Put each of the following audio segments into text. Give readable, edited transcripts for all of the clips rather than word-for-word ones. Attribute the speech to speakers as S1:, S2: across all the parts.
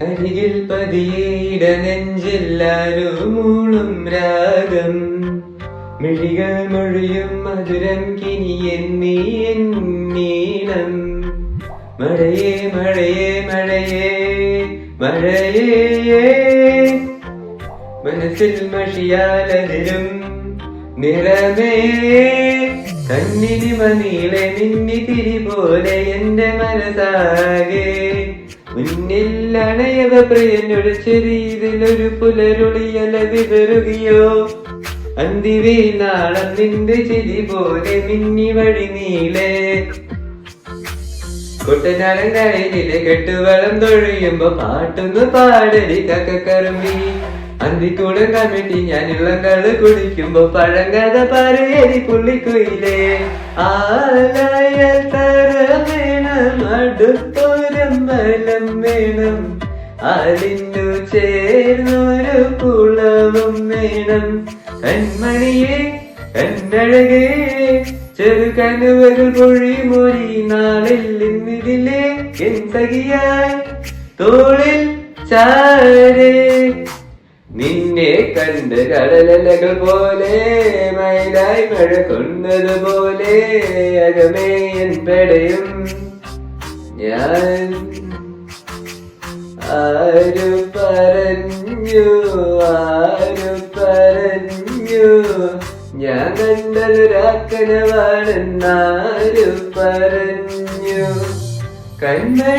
S1: അരികിൽ പതിയേട നെഞ്ചെല്ലാരും മൂളും രാഗം, മിഴികൾ മൊഴിയും മധുരം കിനിയെന്നീ എന്നീണം. മഴയേ മഴയേ മഴയേ മഴയേ, മനസ്സിൽ മഷിയാലതിരും നിറമേ. കണ്ണിനിമ നീളെ മിന്നി തിരി പോലെ എന്റെ മനസ്സാകെ. മുന്നിൽ അണയവ പ്രിയനൊരു ചെറിയതിലൊരു പുലരുളിയല വിതറുകയോ. അന്തിവേ നാളം നിന്റെ ചിരി പോലെ മിന്നി വഴി നീളെ. കുട്ടനാടൻ കരയിലെ കെട്ടുവളം തൊഴിയുമ്പോ പാട്ടൊന്ന് പാടടി കക്കറുമ്പി. അന്തിക്കൂടെ കമ്മിട്ടി ഞാൻ ഇളങ്കള് കുടിക്കുമ്പോ പഴങ്കഥ പറയടി പുള്ളിക്കുയിലേ. ആലയൽ തര വേണം, അടുത്തൊരമ്പലം വേണം, അതിനു ചേർന്നൊരു കുളവും വേണം. കൺമണിയെ കണ്ണഴകേ ചെറുകനുവകൾ പൊഴിമൊഴി നാളിൽ ഇന്നിതിലെ എൻ സഖിയായി തോളിൽ ചാരേ. നിന്നെ കണ്ട് കടലലകൾ പോലെ മയിലായി മഴ കൊണ്ടതുപോലെ അകമേ എൻ പെടയും ഞാൻ. ആരു പറഞ്ഞു ആരു പറഞ്ഞു ഞാൻ കണ്ടതൊരാക്കനവാണെന്നാരു പറഞ്ഞു. കൺമഷിക്കായനിൽ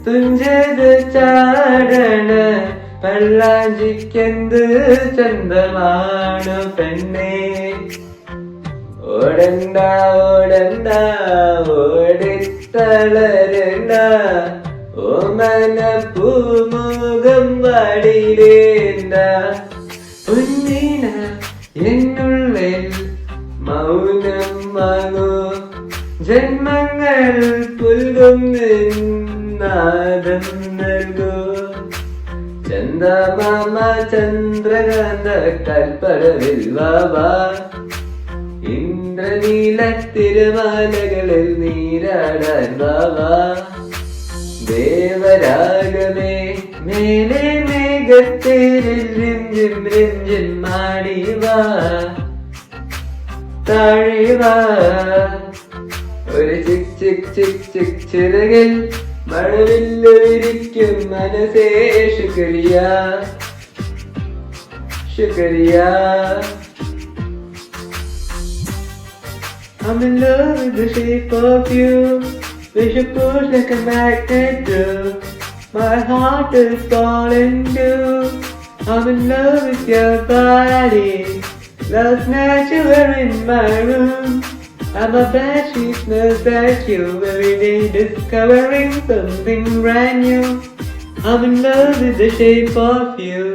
S1: തുഞ്ചത് ചാടണ പള്ളാഞ്ചിക്കെന്ത് ചന്തമാണു പെണ്ണേ. ഓടണ്ട ഓടണ്ട ഓടിത്തളരണ്ട, ഓമന പൂമുഖം വാടിയിലേണ്ട. പൊന്നിന എന്നുള്ളിൽ മൗനം വാങ്ങൂ, ജന്മങ്ങൾ പുൽകും നാദം നൽകൂ. ചന്ദമാമ ചന്ദ്രകാന്ത കൽപ്പടവിൽ വാവാ, ഇന്ദ്രനീല തിരുമാലകളിൽ നീരാടാൻ വാവാ. ദേവരാഗമേ മേലെ മേഘത്തേരിൽ രഞ്ജിം രഞ്ജിം മാടിവാ താഴിവാ. ഒരു ചിക് ചിക് ചിക് ചിക് ചിറകിൽ മഴവില്ല് വിരിക്കും മനസ്സേ. ശുക്രിയ ശുക്രിയ. I'm in love with the shape of you. Wish you push like a magnet do. My heart is falling too. I'm in love with your body. Love's natural in my room. I'm a bad sheep smells like you. Every day discovering something brand new. I'm in love with the shape of you.